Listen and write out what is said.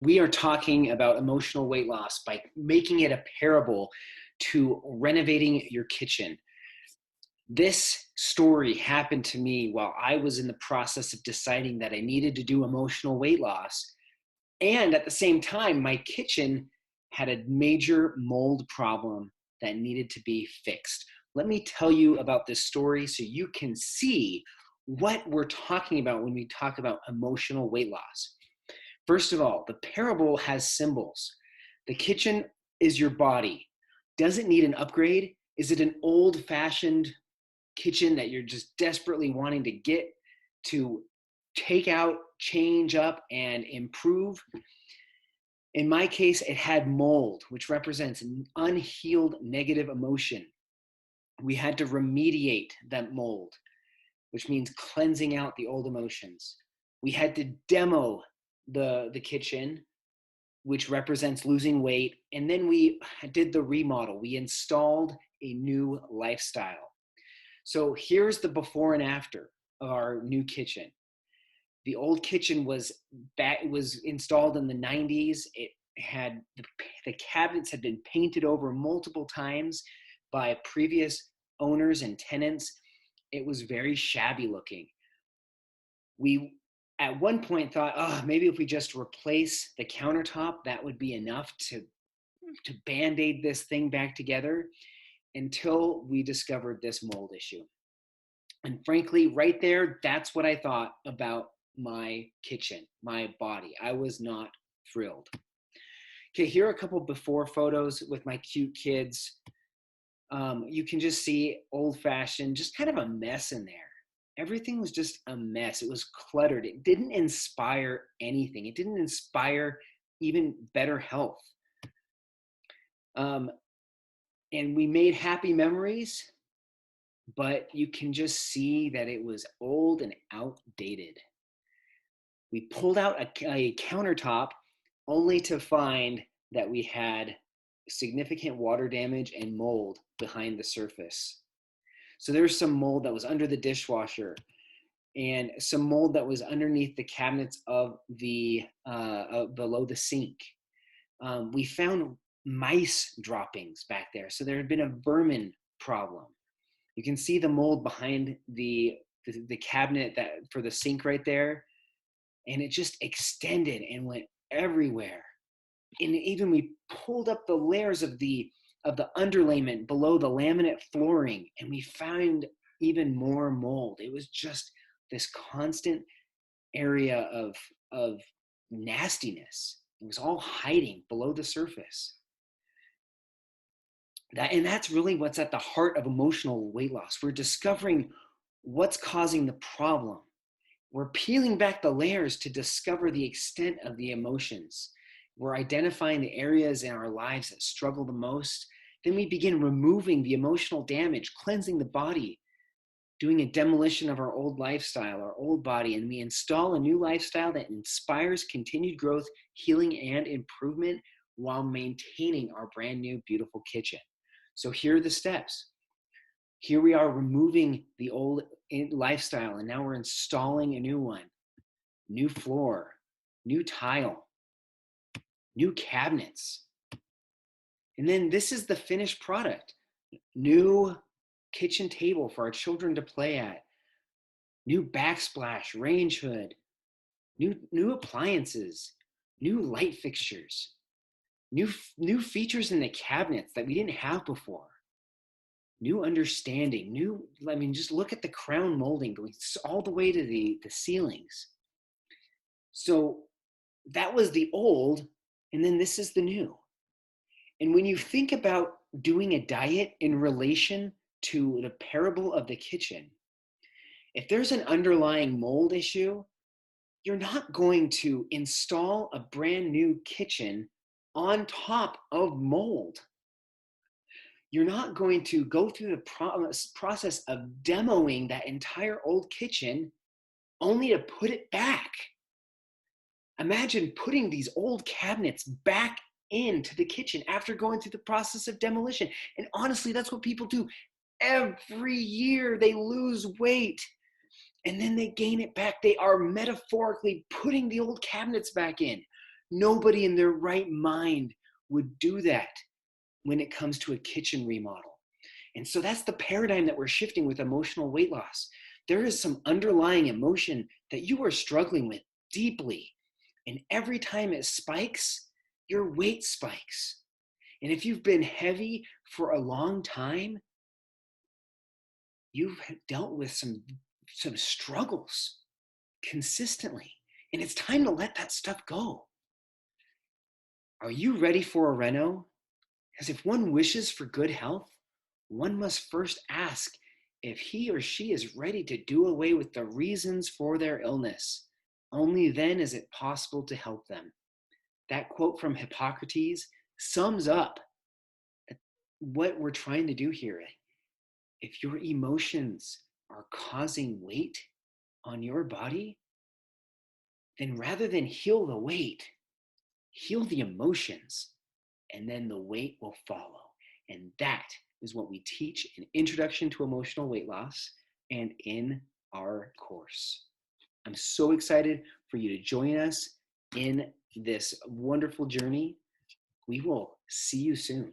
We are talking about emotional weight loss by making it a parable to renovating your kitchen. This story happened to me while I was in the process of deciding that I needed to do emotional weight loss. And at the same time, my kitchen had a major mold problem that needed to be fixed. Let me tell you about this story so you can see what we're talking about when we talk about emotional weight loss. First of all, the parable has symbols. The kitchen is your body. Does it need an upgrade? Is it an old-fashioned kitchen that you're just desperately wanting to get to take out, change up, and improve? In my case, it had mold, which represents an unhealed negative emotion. We had to remediate that mold, which means cleansing out the old emotions. We had to demo the kitchen, which represents losing weight. And then we did the remodel. We installed a new lifestyle. So here's the before and after of our new kitchen. The old kitchen was installed in the 90s. It had the cabinets had been painted over multiple times by previous owners and tenants. It was very shabby looking. We at one point thought, oh, maybe if we just replace the countertop, that would be enough to band-aid this thing back together, until we discovered this mold issue. And frankly, right there, that's what I thought about my kitchen, my body. I was not thrilled. Okay, here are a couple before photos with my cute kids. You can just see old-fashioned, just kind of a mess in there. Everything was just a mess. It was cluttered. It didn't inspire anything. It didn't inspire even better health. And we made happy memories, but you can just see that it was old and outdated. We pulled out a countertop only to find that we had significant water damage and mold behind the surface. So there's some mold that was under the dishwasher and some mold that was underneath the cabinets of the below the sink. We found mice droppings back there. So there had been a vermin problem. You can see the mold behind the cabinet that for the sink right there. And it just extended and went everywhere. And even we pulled up the layers of the underlayment below the laminate flooring, and we found even more mold. It was just this constant area of nastiness. It was all hiding below the surface. And that's really what's at the heart of emotional weight loss. We're discovering what's causing the problem. We're peeling back the layers to discover the extent of the emotions. We're identifying the areas in our lives that struggle the most. Then we begin removing the emotional damage, cleansing the body, doing a demolition of our old lifestyle, our old body, and we install a new lifestyle that inspires continued growth, healing, and improvement while maintaining our brand new, beautiful kitchen. So here are the steps. Here we are removing the old lifestyle, and now we're installing a new one. New floor, new tile, new cabinets. And then this is the finished product. New kitchen table for our children to play at. New backsplash, range hood, new appliances, new light fixtures, new features in the cabinets that we didn't have before. New understanding, just look at the crown molding going all the way to the ceilings. So that was the old, and then this is the new. And when you think about doing a diet in relation to the parable of the kitchen, if there's an underlying mold issue, you're not going to install a brand new kitchen on top of mold. You're not going to go through the process of demoing that entire old kitchen only to put it back. Imagine putting these old cabinets back into the kitchen after going through the process of demolition. And honestly, that's what people do. Every year they lose weight and then they gain it back. They are metaphorically putting the old cabinets back in. Nobody in their right mind would do that when it comes to a kitchen remodel. And so that's the paradigm that we're shifting with emotional weight loss. There is some underlying emotion that you are struggling with deeply. And every time it spikes, your weight spikes. And if you've been heavy for a long time, you've dealt with some struggles consistently. And it's time to let that stuff go. Are you ready for a reno? Because if one wishes for good health, one must first ask if he or she is ready to do away with the reasons for their illness. Only then is it possible to help them. That quote from Hippocrates sums up what we're trying to do here. If your emotions are causing weight on your body, then rather than heal the weight, heal the emotions, and then the weight will follow. And that is what we teach in Introduction to Emotional Weight Loss and in our course. I'm so excited for you to join us in this wonderful journey. We will see you soon.